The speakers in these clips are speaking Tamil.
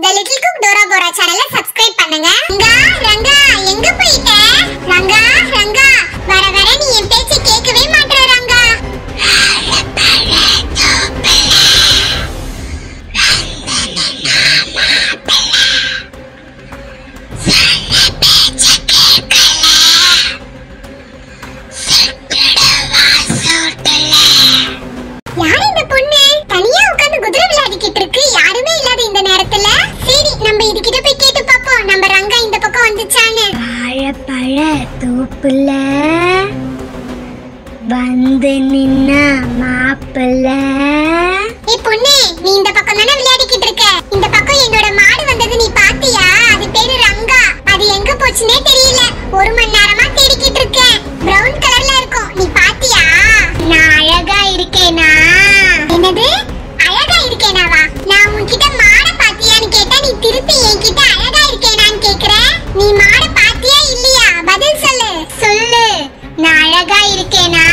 The Little Cook Dora Bora channel subscribe பண்ணுங்க. ரங்கா எங்க போயிட்ட? ரங்கா வர நீ என் பேச்சை கேட்கவே மாட்டற ரங்கா. யார் இந்த பொண்ணு? தனியா உட்கார்ந்து குதிரை விளையாடிக்கிட்டு இருக்கு. யாருமே இல்லாத இந்த நேரத்துல சரி நம்ம இதுகிட்ட போய் கேட்டு பாப்போம். நம்ம ரங்கா இந்த பக்கம் வந்துச்சானே. வாழைப்பழ தோப்புல வந்து நின்ன மாப்பிள்ள. ஏய் பொண்ணே, நீ இந்த பக்கம் தான விளையாடிக்கிட்டு இருக்க. இந்த பக்கம் என்னோட மாடு வந்தது நீ பாத்தியா? அது பேரு ரங்கா. அது எங்க போச்சுனே தெரியல. 1 மணி நேரமா தேடிக்கிட்டு இருக்கேன். பிரவுன் கலர்ல இருக்கும். நீ பாத்தியா? நான் அழகா இருக்கேனா? என்னது அழகா இருக்கேனாவா? நான் உன்கிட்ட மாடை பாத்தியான்னு கேட்டா நீ திருப்பி என்கிட்ட அழகா இருக்கேனான்னு கேக்குற. நீ மாடை பாத்தியா இல்லையா? பதில் சொல்லு. சொல்லு, நான் அழகா இருக்கேனா?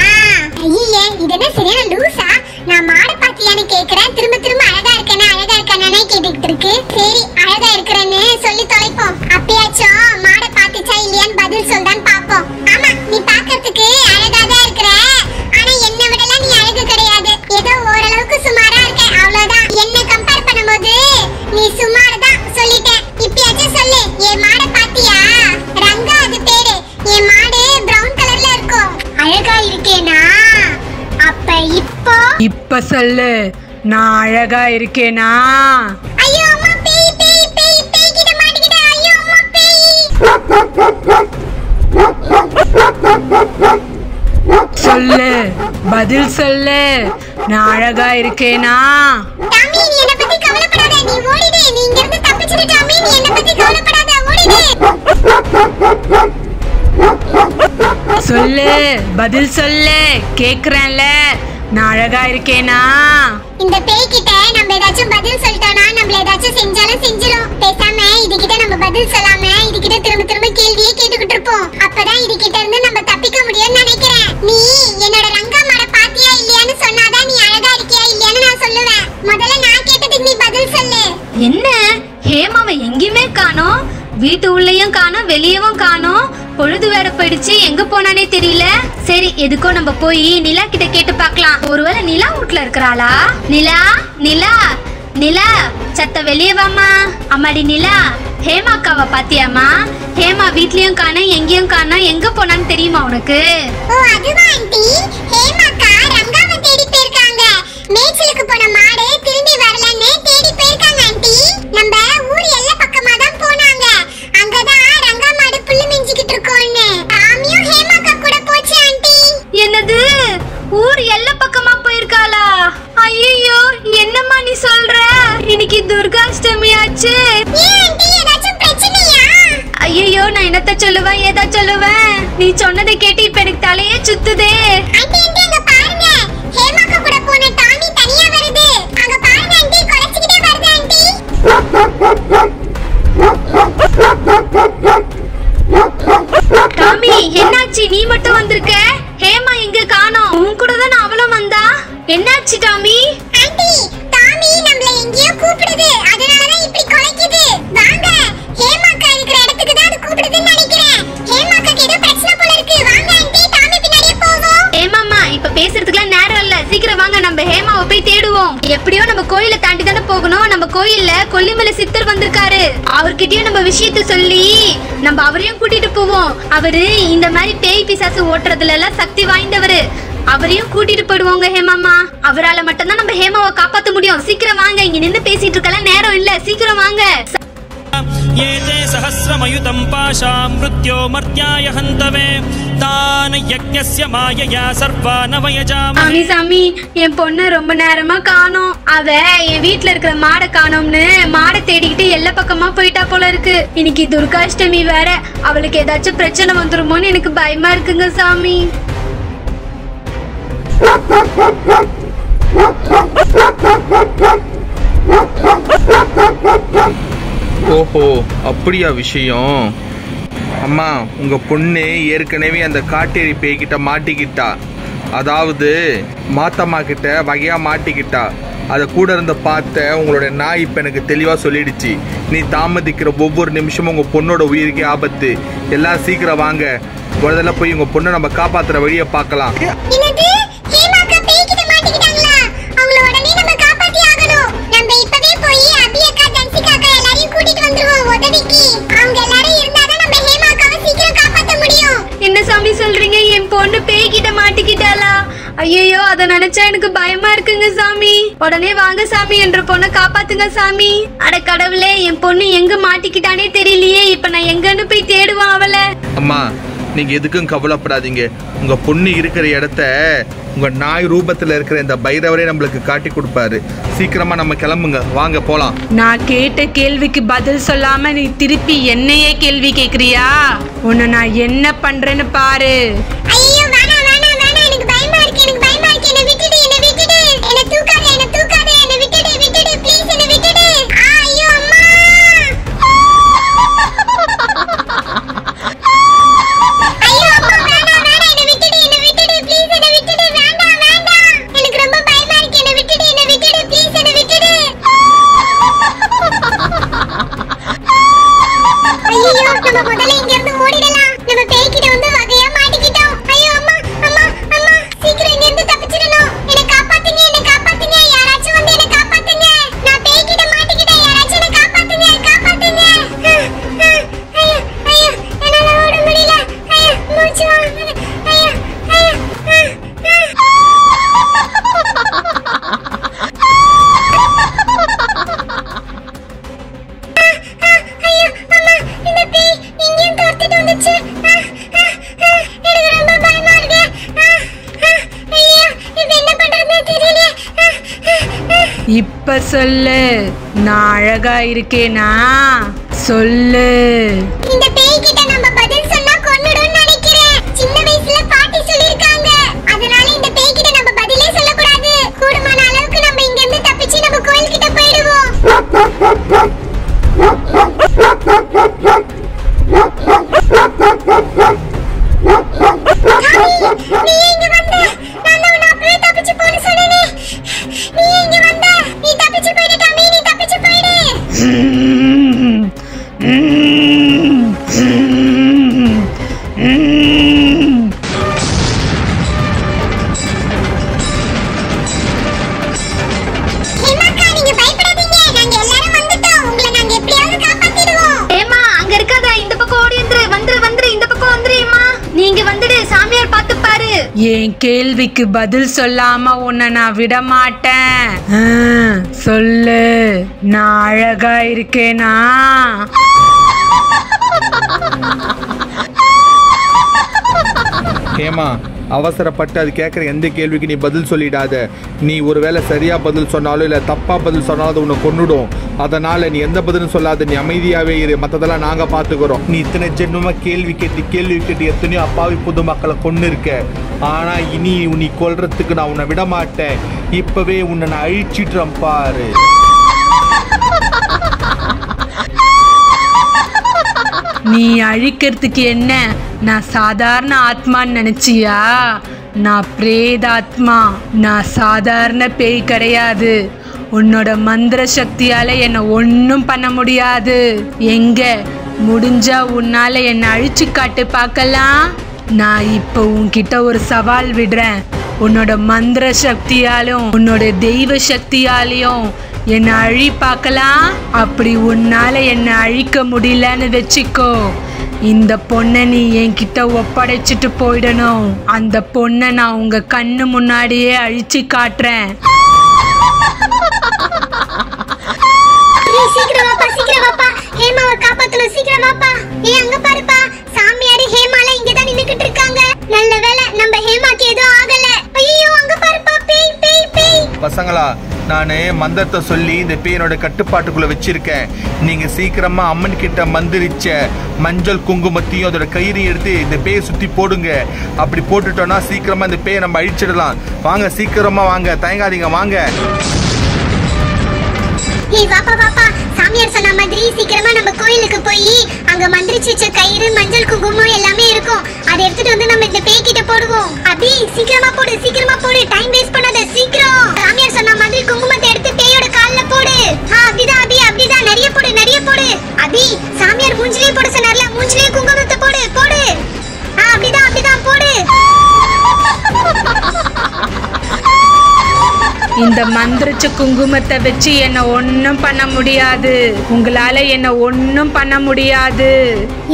ஐயே, இது என்ன சரியான லூசா? நான் மாடை பாத்தியான்னு கேக்குறேன். திரும்ப அழகா இருக்கானே கேட்டுக்கிட்டு இருக்கு. சரி அழகா இருக்கறேன்னு சொல்லி தொலைப்போம். அப்பயாச்சும் மாடை பாத்துச்சா இல்லையான்னு பதில் சொல்றான்னு பாப்போம். ஆமா, நீ பாக்கிறதுக்கு அழகா தான் இருக்கற. ஆனா என்ன விடலாம் நீ அழகு கிடையாது. ஏதோ ஓரளவுக்கு சுமாரா இருக்க, அவ்வளவுதான். என்ன கம்பேர் பண்ணும்போது நீ சுமார் தான் சொல்லிட்டேன். இப்பயாச்சும் சொல்லு, என் மாடை பாத்தியா? ரங்கா அது பேரு. என் மாடு பிரவுன் கலர்ல இருக்கும். அழகா இருக்கேனா? அப்ப இப்ப சொல்லு, நான் அழகா இருக்கேனா? ஐயோ அம்மா, பேய் கிட்ட மாட்டிக்கிட்டேன். ஐயோ அம்மா, பேய். சொல்லு, பதில் சொல்லு, நான் அழகா இருக்கேனா? டாமி, நீ என்ன பத்தி கவலைப்படாத. நீ ஓடிடு. நீ இங்க இருந்து தப்பிச்சிடு டாமி. நீ என்ன பத்தி கவலைப்படாத. ஓடிடு. சொல்லு, பதில் சொல்லு, கேக்குறேன்ல, நான் அழகா இருக்கேனா? இந்த பேய் கிட்ட நம்ம ஏதாச்சும் பதில் சொல்லிட்டோம்னா நம்மள ஏதாச்சும் செஞ்சாலும் செஞ்சிரும். பேசாம இதுகிட்ட நம்ம பதில் சொல்லாம இதுகிட்ட திரும்ப கேள்வியே கேட்டுக்கிட்டு இருப்போம். அப்பதான் இதுகிட்ட இருந்து நம்ம தப்பிக்க முடியும்னு நினைக்கிறேன். நீ என்னோட ரங்கா மாட பாத்தியா இல்லையான்னு சொன்னாதான் நீ அழகா இருக்கியா இல்லையான்னு நான் சொல்லுவேன். முதல்ல நான் கேட்டதுக்கு நீ பதில் சொல்லு. என்ன ஹேமாவை எங்கேயுமே காணோம். வீட்டு உள்ளேயும் காணோம், வெளியவும் காணோம். பொழுது வேற போயிடுச்சு, எங்க போனானே தெரியல. சரி, எதுக்கோ நம்ம போய் நிலா கிட்ட கேட்டு பார்க்கலாம். ஒருவேளை நிலா வீட்ல இருக்கறாளா? நிலா சத்த வெளியே வாமா. அம்மாடி நிலா, ஹேமா அக்காவை பாத்தியாமா? ஹேமா வீட்லயும் காணோம், எங்கேயும் காணோம். எங்க போனான்னு தெரியுமா உனக்கு? ஓ அதுவா ஆண்டி, ஹேமாக்கா ரங்காவை தேடி போயிருக்காங்க. மேய்ச்சலுக்கு போன மாடு திரும்பி வரலன்னு தேடி போயிருக்காங்க ஆண்டி. நம்ம ஊர் எல்லை பக்கமா தான் போனாங்க. அங்கதான் ரங்கா மாடு புல்லு மேய்ஞ்சிக்கிட்டு இருக்கோன்னு. ஆமியும் ஹேமாக்கா கூட போச்சு ஆண்டி. என்னது, ஊர் எல்லை பக்கமா போயிருக்காளா? ஐயோ, என்னம்மா நீ சொல்ற? இன்னைக்கு துர்காஷ்டமி ஆச்சு. ஏன் ஆண்டி, ஏதாச்சும் பிரச்சனையா? ஐயோ, நான் என்னத்த சொல்லுவேன், ஏதா சொல்லுவேன்? நீ சொன்னதை கேட்டு இப்ப எனக்கு தலையே சுத்துதே. ஆண்டி அங்க பாருங்க, ஹேமாக்கா கூட போன டாமி தனியா வருது. அங்க பாருங்க ஆண்டி, குறைச்சிக்கிட்டே வருது ஆண்டி. டாமி, என்னாச்சு? நீ மட்டும் வந்திருக்க, ஹேமா எங்க காணோம்? உன் கூட தான் அவளும் வந்தா. என்னாச்சு டாமி? ஆண்டி, டாமி நம்மள எங்கேயோ கூப்பிடுது. அதனாலதான் இப்படி குலைக்குது. வாங்க, ஹேமாக்கா இருக்கிற இடத்துக்கு தான் அது கூப்பிடுதுன்னு நினைக்கிறேன். ஹேமாக்காக்கு ஏதோ பிரச்சனை போல இருக்கு. வாங்க ஆண்டி, டாமி பின்னாடியே போவோம். ஹேமாம்மா, இப்ப பேசுறதுக்குலாம் நேரம் இல்ல. சீக்கிரம் வாங்க, நம்ம ஹேமாவை போய் தேடுவோம். எப்படியோ நம்ம கோயிலை தாண்டி தானே போகணும். நம்ம கோயில்ல கொல்லிமலை சித்தர் வந்திருக்காரு. அவர்கிட்டயும் நம்ம விஷயத்த சொல்லி நம்ம அவரையும் கூட்டிட்டு போவோம். அவரு இந்த மாதிரி பேய் பிசாசு ஓட்டுறதுல எல்லாம் சக்தி வாய்ந்தவரு. அவரையும் கூட்டிட்டு போயிடுவோங்க ஹேமாமா. அவரால மட்டும்தான் நம்ம ஹேமாவை காப்பாத்த முடியும். சீக்கிரம் வாங்க, இங்க நின்று பேசிட்டு இருக்கலாம் நேரம் இல்ல. சீக்கிரம் வாங்க. ஏதே சஹஸ்ரமயுதம் பாஷாம் மிருத்யோ மர்த்யாய ஹந்தவே தான் யக்ஞஸ்ய மாயயா சர்வான வயஜாம. சாமி, என் பொண்ணு ரொம்ப நேரமா காணோம். அவ என் வீட்டுல இருக்கிற மாடை காணோம்னு மாடை தேடிக்கிட்டு எல்லா பக்கமா போயிட்டா போல இருக்கு. இன்னைக்கு துர்காஷ்டமி வேற. அவளுக்கு ஏதாச்சும் பிரச்சனை வந்துருமோன்னு எனக்கு பயமா இருக்குங்க சாமி. ஓஹோ, அப்படியா விஷயம்? அம்மா, உங்க பொண்ணு ஏற்கனவே அந்த காட்டேரி பேய்கிட்ட மாட்டிக்கிட்டா. அதாவது மாத்தம்மா கிட்ட வகையா மாட்டிக்கிட்டா. அதை கூட இருந்த பார்த்த உங்களோட நாய் இப்ப எனக்கு தெளிவா சொல்லிடுச்சு. நீ தாமதிக்கிற ஒவ்வொரு நிமிஷமும் உங்க பொண்ணோட உயிருக்கே ஆபத்து. எல்லாம் சீக்கிரம் வாங்க, முதல்ல போய் உங்க பொண்ணை நம்ம காப்பாத்துற வழியை பார்க்கலாம். என்ன சாமி சொல்றீங்க? என் பொண்ணு பேய்கிட்ட மாட்டிக்கிட்டாளா? ஐயோ, அத நினைச்சா எனக்கு பயமா இருக்குங்க சாமி. உடனே வாங்க சாமி, என்ற பொண்ணை காப்பாத்துங்க சாமி. அட கடவுளே, என் பொண்ணு எங்க மாட்டிக்கிட்டானே தெரியலையே. இப்ப நான் எங்கன்னு போய் தேடுவான் அவளை. அம்மா, நீங்க எதுக்கும் கவலைப்படாதீங்க. உங்க பொண்ணு இருக்கிற இடத்த உங்க நாய் ரூபத்துல இருக்கிற இந்த பைரவரே நம்மளுக்கு காட்டி கொடுப்பாரு. சீக்கிரமா நம்ம கிளம்புங்க, வாங்க போலாம். நான் கேட்ட கேள்விக்கு பதில் சொல்லாம நீ திருப்பி என்னையே கேள்வி கேக்குறியா? உன்னை நான் என்ன பண்றேன்னு பாரு. ஐயோ, வேணாம் வேணாம் வேணாம், எனக்கு பயமா இருக்கு, எனக்கு பயமா இருக்கு. என்ன விட்டுடு, என்ன விட்டுடு, என்ன தூக்காத, என்ன தூக்காத, என்ன விட்டுடு, விட்டுடு, ப்ளீஸ் என்ன விட்டுடு. ஐயோ அம்மா, ஐயோ அம்மா, வேணாம் வேணாம், என்ன விட்டுடு, என்ன விட்டுடு, ப்ளீஸ் என்ன விட்டுடு, வேண்டாம் வேண்டாம், எனக்கு ரொம்ப பயமா இருக்கு. என்ன விட்டுடு, என்ன விட்டுடு, ப்ளீஸ் என்ன விட்டுடு. ஐயோ, நம்ம முதல்ல இங்க இருந்து ஓடிடலாம். நம்ம பேய்கிட்ட வந்து வகையா மாட்டிக்கிட்டோம். ஐயோ அம்மா, அம்மா, அம்மா, சீக்கிரம் இங்க இருந்து தப்பிச்சிடணும். என்ன காப்பாத்துங்க, என்ன காப்பாத்துங்க, யாராச்சும் வந்து என்ன காப்பாத்துங்க. நான் பேய்கிட்ட மாட்டிக்கிட்டேன், யாராச்சும் என்ன காப்பாத்துங்க, காப்பாத்துங்க. ஐயோ, ஐயோ, என்னால ஓட முடியல. ஐயோ, மூச்சு வாங்குது. ஐயோ, ஐயோ, ஐயோ, அம்மா, இந்த பேய் இங்கேயும் துரத்திட்டு வந்துச்சு. எனக்கு ரொம்ப பயமா இருக்கு. ஐயோ, இது என்ன பண்றதுன்னு தெரியல. இப்ப சொல்லு, நான் அழகா இருக்கேனா? சொல்லு. இந்த பேய் கிட்ட நம்ம பதில் சொன்னா கொன்னுடும்னு நினைக்கிறேன். சின்ன வயசுல பாட்டி சொல்லிருக்காங்க. அதனால இந்த பேய் கிட்ட நம்ம பதிலே சொல்லக்கூடாது. கூடுமான அளவுக்கு நம்ம இங்க இருந்து தப்பிச்சு நம்ம கோயில் கிட்ட போயிடுவோம். நீ இங்க வந்த, நான் தான் உன்னை அப்படியே தப்பிச்சு போன்னு சொன்னேனே. நீ இங்க வந்த, நீ தப்பிச்சு போயிடு டாமி, நீ தப்பிச்சு போயிடு. ஹேமாக்கா, நீங்க பயப்படாதீங்க, நாங்க எல்லாரும் வந்துட்டோம். உங்களை நாங்க எப்படியாவது காப்பாத்திடுவோம். ஏமா, அங்க இருக்காத, இந்த பக்கம் ஓடி வந்துரு, வந்துரு வந்துரு, இந்த பக்கம் வந்துருமா. நீங்க வந்துடு, சாமியார் பார்த்து பாரு. என் கேள்விக்கு பதில் சொல்லாம உன்னை நான் விட மாட்டேன். சொல்லு, நான் அழகா இருக்கேனா? ஏமா, அவசரப்பட்டு அது கேட்குற எந்த கேள்விக்கு நீ பதில் சொல்லிடாத. நீ ஒருவேளை சரியா பதில் சொன்னாலும் இல்லை தப்பா பதில் சொன்னாலும் அது உன்னை கொன்னுடும். அதனால நீ எந்த பதிலும் சொல்லாத, நீ அமைதியாவே இரு. மற்றதெல்லாம் நாங்க பாத்துக்கிறோம். நீ இத்தனை ஜென்மமா கேள்வி கேட்டு எத்தனையோ அப்பாவி பொதுமக்களை கொன்னு இருக்க. ஆனா இனி நீ கொல்றதுக்கு நான் உன்னை விட மாட்டேன். இப்பவே உன்னை நான் அழிச்சிடுறேன் பாரு. நீ அழிக்கிறதுக்கு என்ன? நான் சாதாரண ஆத்மான்னு நினைச்சியா? நான் பிரேதாத்மா. நான் சாதாரண பேய் கிடையாது. உன்னோட மந்திர சக்தியால என்ன ஒன்னும் பண்ண முடியாது. எங்க முடிஞ்சா உன்னால என்ன அழிச்சு காட்டு பார்க்கலாம். நான் இப்போ உன்கிட்ட ஒரு சவால் விடுறேன். உன்னோட மந்திர சக்தியாலும் உன்னோட தெய்வ சக்தியாலையும் என்ன அழி பார்க்கலாம். அப்படி உன்னால என்ன அழிக்க முடியலன்னு வச்சுக்கோ, இந்த பொண்ணை நீ என்கிட்ட ஒப்படைச்சிட்டு போயிடணும். அந்த பொண்ணை நான் உங்க கண்ணு முன்னாடியே அழிச்சு காட்டுறேன். சீக்கிரம் வாப்பா, சீக்கிரம் வாப்பா, ஹேமாவை காப்பாத்தணும், சீக்கிரம் வாப்பா. அங்க பாருப்பா, சாமியாரு ஹேமால இங்கதான் நின்னுக்கிட்டு இருக்காங்க. நல்ல வேளை நம்ம ஹேமாக்கு எதுவும் ஆகல. ஐயோ, அங்க பாருப்பா, பேய் பேய் பேய். பசங்களா, நான் மந்திரத்தை சொல்லி இந்த பேயனோட கட்டுப்பாட்டுக்குள்ள வச்சிருக்கேன். நீங்க சீக்கிரமா அம்மன் கிட்ட மந்திரிச்ச மஞ்சள் குங்குமத்தையும் அதோட கயிறையும் எடுத்து இந்த பேயை சுத்தி போடுங்க. அப்படி போட்டுட்டோம்னா சீக்கிரமா இந்த பேயை நம்ம அழிச்சிடலாம். வாங்க, சீக்கிரமா வாங்க, தயங்காதீங்க, வாங்க. வாப்பா வாப்பா, சாமியார் சொன்ன மாதிரி சீக்கிரமா நம்ம கோயிலுக்கு போய் அங்க மந்திரிச்சு வச்ச கயிறு மஞ்சள் குங்குமம் எல்லாமே இருக்கும். அதை எடுத்துட்டு வந்து நம்ம இந்த பேய் கிட்ட போடுவோம். அபி, சீக்கிரமா போடு, சீக்கிரமா போடு, டைம் வேஸ்ட் பண்ணாத, சீக்கிரம். சாமியார் சொன்ன மாதிரி குங்குமத்தை எடுத்து இந்த மந்திரிச்ச குங்குமத்தை வச்சு என்ன ஒண்ணும் பண்ண முடியாது. உங்களால என்ன ஒண்ணும் பண்ண முடியாது.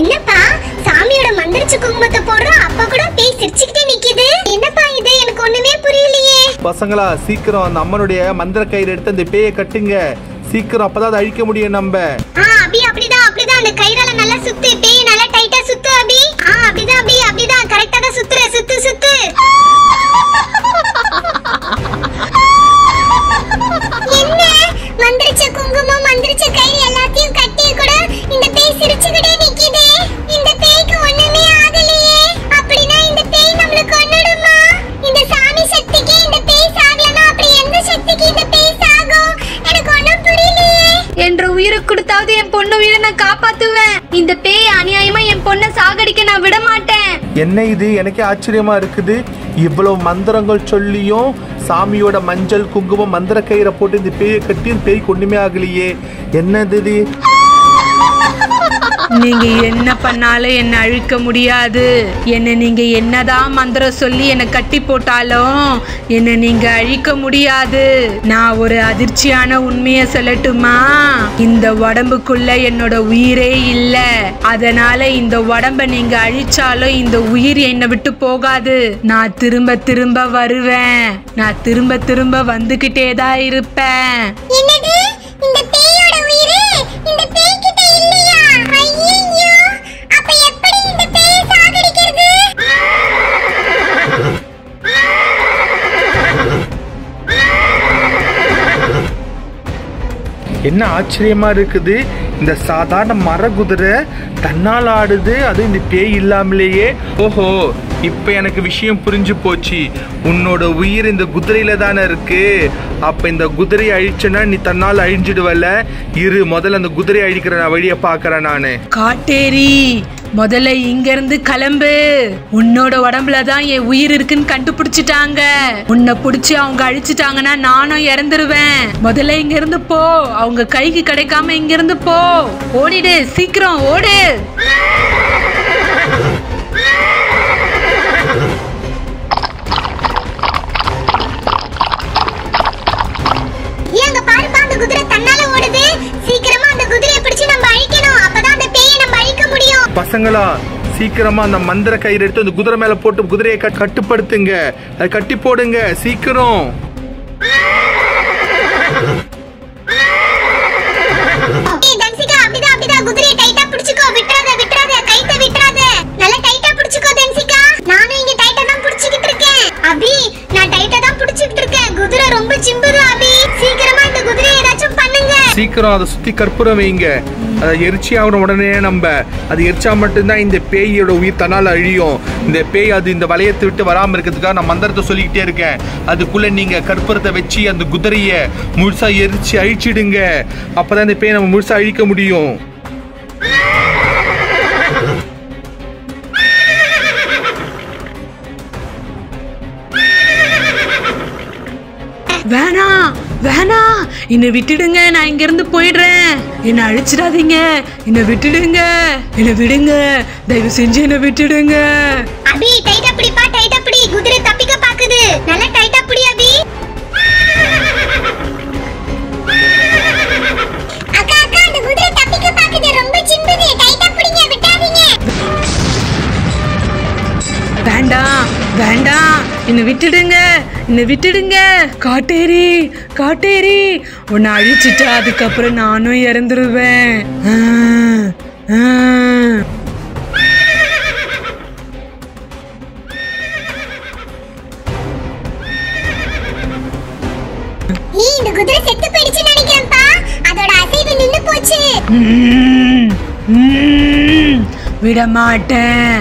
என்னப்பா சாமியோட மந்திரிச்ச குங்குமத்தை போடுறோம், அப்ப கூட பேய் சிரிச்சுக்கிட்டே நிக்குது. என்னப்பா இது, எனக்கு ஒண்ணுமே புரியலையே. பசங்களா சீக்கிரம் அந்த அம்மனுடைய மந்திர கயிறு எடுத்து அந்த பேயை கட்டுங்க சீக்கிரம், அப்பதான் அதை அழிக்க முடியும் நம்ம. அபி அப்படிதான் அந்த கயிறால நல்லா சுத்து, பேய் நல்லா டைட்டா சுத்து அபி. அப்படிதான் அபி, அப்படிதான் கரெக்டா தான் சுத்துற, சுத்து சுத்து. என்ன மந்திரிச்ச குங்குமம் மந்திரிச்ச கயிறு எல்லாத்தையும் கட்டி கூட இந்த பேய் சிரிச்சுக்கிட்டே நிக்குதே. இந்த பேய்க்கு ஒண்ணுமே ஆகலையே. அப்படினா இந்த பேய் நம்மள கொன்னுடுமா? இந்த சாமி சக்திக்கு இந்த பேய் சாகலனா அப்படி எந்த சக்திக்கு இந்த பேய் சாகும்? எனக்கு ஒண்ணும் புரியலையே. என்ற உயிரை கொடுத்தாவது என் பொண்ணு உயிரை நான் காப்பாத்துவேன். இந்த பேய் அநியாயமா என் பொண்ணை சாகடிக்க நான் விட மாட்டேன். என்ன இது, எனக்கே ஆச்சரியமா இருக்குது. இவ்வளவு மந்திரங்கள் சொல்லியும் சாமியோட மஞ்சள் குங்குமம் மந்திர கயிறை போட்டு இந்த பேயை கட்டி பேய்க்கு ஒண்ணுமே ஆகலையே. என்னது இது? நீங்க என்ன பண்ணாலும் என்ன அழிக்க முடியாது. என்ன நீங்க என்னதான் மந்திரம் சொல்லி என்ன கட்டி போட்டாலும் என்ன நீங்க அழிக்க முடியாது. நான் ஒரு அதிர்ச்சியான உண்மையை சொல்லட்டுமா? இந்த உடம்புக்குள்ள என்னோட உயிரே இல்ல. அதனால இந்த உடம்ப நீங்க அழிச்சாலும் இந்த உயிர் என்னை விட்டு போகாது. நான் திரும்ப திரும்ப வருவேன். நான் திரும்ப திரும்ப வந்துகிட்டே தான் இருப்பேன். என்னது இந்த பேயோட உயிரே இந்த பேய்கிட்ட இல்லையா? ஐயோ, அப்ப எப்படி இந்த பேயை சாகடிக்கிறது? என்ன ஆச்சரியமா இருக்குது. இந்த சாதாரண மர குதிரை தன்னால் ஆடுது, அது இந்த பேய் இல்லாமலேயே. ஓஹோ, இப்ப எனக்கு விஷயம் புரிஞ்சு போச்சு. உன்னோட உயிர் இந்த குதிரையில தானே இருக்கு. அப்ப இந்த குதிரையை அழிச்சனா நீ தன்னால் அழிஞ்சிடுவல. இரு, முதல்ல அந்த குதிரையை அழிக்கிற நான் வழியை பாக்குறேன் நானு. காட்டேரி, முதல்ல இங்க இருந்து கிளம்பு. உன்னோட உடம்புல தான் என் உயிர் இருக்குன்னு கண்டுபிடிச்சிட்டாங்க. உன்னை பிடிச்சி அவங்க அழிச்சிட்டாங்கன்னா நானும் இறந்துருவேன். முதல்ல இங்க இருந்து போ. அவங்க கைக்கு கிடைக்காம இங்க இருந்து போ. ஓடிடு, சீக்கிரம் ஓடு. ஏங்க பாருப்பா, அந்த குதிரை தன்னால ஓடுது. சீக்கிரமா அந்த குதிரையை பிடிச்சு நம்ம அழிக்கணும். அப்பதான் அந்த பேயை நம்ம அழிக்க முடியும். பசங்களா சீக்கிரமா அந்த மந்திர கயிறு எடுத்து அந்த குதிரை மேல போட்டு குதிரையை கட்டுப்படுத்துங்க. அதை கட்டி போடுங்க சீக்கிரம். தன்சிகா, அப்படிதான் குதிரையை டைட்டா பிடிச்சுக்கோ. விட்டுறாத கைத்தை விட்டுறாத. நல்லா டைட்டா பிடிச்சுக்கோ தன்சிகா. நானும் இங்க டைட்டா தான் பிடிச்சிட்டு இருக்கேன். அபி நான் டைட்டா தான் பிடிச்சிட்டு இருக்கேன். குதிரை ரொம்ப சிம்புது அபி. சீக்கிரமா இந்த குதிரையை ஏதாச்சும் பண்ணுங்க. சீக்கிரம் அதை சுத்தி கற்பூரம் வைங்க. அதை எரிச்சி ஆகிற உடனே நம்ம அது எரிச்சா மட்டும்தான் இந்த பேயோட உயிர் தன்னால் அழியும். இந்த பேய் அது இந்த வளையத்தை விட்டு வராம இருக்கிறதுக்காக நான் மந்திரத்தை சொல்லிக்கிட்டே இருக்கேன். அதுக்குள்ள நீங்க கற்பூரத்தை வச்சு அந்த குதிரையை முழுசா எரிச்சு அழிச்சிடுங்க. அப்பதான் இந்த பேய் நம்ம முழுசா அழிக்க முடியும். வேணாம், என்னை விட்டுடுங்க. நான் இங்க இருந்து போயிடுறேன். என்னை அழிச்சிடாதீங்க. என்னை விட்டுடுங்க. என்னை விடுங்க. தயவு செஞ்சு என்னை விட்டுடுங்க. அபி டைட்டா பிடிப்பா, டைட்டா பிடி. குதிரை தப்பிக்க பாக்குது. நல்லா டைட்டா பிடி அபி. அக்கா, அந்த குதிரை தப்பிக்க பாக்குது. ரொம்ப சிம்புது. டைட்டா பிடிங்க, விட்டாதீங்க. வேண்டாம், என்னை விட்டுடுங்க. காட்டேரி, உன்னை அழிச்சிட்டா அதுக்கப்புறம் நானும் இறந்துருவேன். இந்த குதிரை செத்து போயிடுச்சுன்னு நினைக்கிறேன்ப்பா. அதோட அசைவு நின்னு போச்சு. விட மாட்டேன்.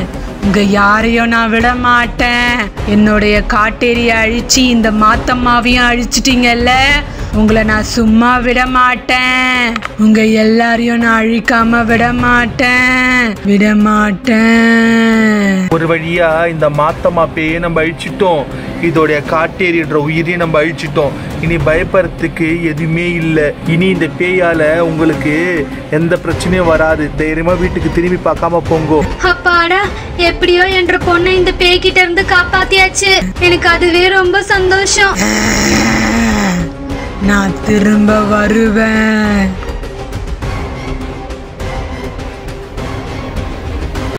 உங்க யாரையும் நான் விட மாட்டேன். என்னுடைய காட்டேரியை அழிச்சு இந்த மாத்தம்மாவையும் அழிச்சிட்டீங்கல்ல, உங்களை நான் சும்மா விட மாட்டேன். உங்க எல்லாரையும் நான் அழிக்காம விட மாட்டேன். ஒரு வழியா இந்த மாத்தம்மா பேயை நம்ம அழிச்சிட்டோம். இதோடைய காட்டேரின்ற உயிரையும் நம்ம அழிச்சிட்டோம். இனி பயப்படுறதுக்கு எதுவுமே இல்லை. இனி இந்த பேயால உங்களுக்கு எந்த பிரச்சனையும் வராது. தைரியமா வீட்டுக்கு திரும்பி பார்க்காம போங்கோ. அப்பாடா, எப்படியோ என்ற பொண்ணை இந்த பேய்கிட்ட இருந்து காப்பாத்தியாச்சு. எனக்கு அதுவே ரொம்ப சந்தோஷம். நான் திரும்ப வருவேன்.